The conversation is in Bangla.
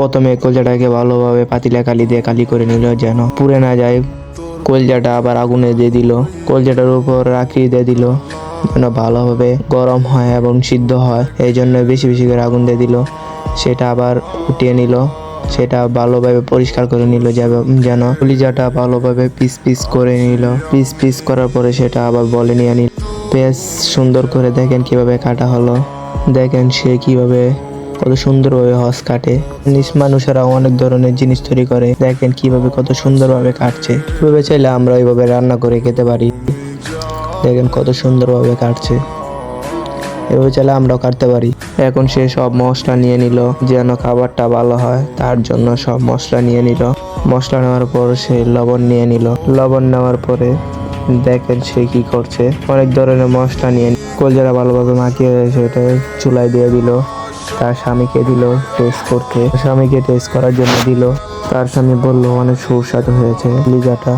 প্রথমে কলজাটাকে ভালোভাবে পাতিলা কালি দিয়ে কালি করে নিল যেন পুড়ে না যায়। কলজাটা আবার আগুনে দিয়ে দিল, কলজাটার উপর রাখি দিয়ে দিল যেন ভালোভাবে গরম হয় এবং সিদ্ধ হয়, এই জন্য বেশি বেশি করে আগুন দিয়ে দিল। সেটা আবার উঠিয়ে নিল, সেটা ভালোভাবে পরিষ্কার করে নিল যেন কলিজাটা ভালোভাবে পিস পিস করে নিল। পিস পিস করার পরে সেটা আবার বলে নিয়ে নিল। বেশ সুন্দর করে দেখেন কিভাবে কাটা হলো, দেখেন সে কিভাবে কত সুন্দরভাবে হস কাটে। মানুষেরা অনেক ধরনের জিনিস তৈরি করে, দেখেন কিভাবে কত সুন্দরভাবে কাটছে। এভাবে চাইলে আমরা এইভাবে রান্না করে খেতে পারি। দেখেন কত সুন্দরভাবে কাটছে, এভাবে চাইলে আমরাও কাটতে পারি। এখন সে সব মশলা নিয়ে নিল যেন খাবারটা ভালো হয়, তার জন্য সব মশলা নিয়ে নিল। মশলা নেওয়ার পর সে লবণ নিয়ে নিল, লবণ নেওয়ার পরে দেখেন সে কি করছে, অনেক ধরনের মশলা নিয়ে কলজাটা ভালোভাবে মাখিয়ে সেটা চুলায় দিয়ে দিল। তার স্বামীকে দিল টেস্ট করতে, স্বামীকে টেস্ট করার জন্য দিল। তার স্বামী বলল অনেক সুস্বাদু হয়েছে লিজাটা।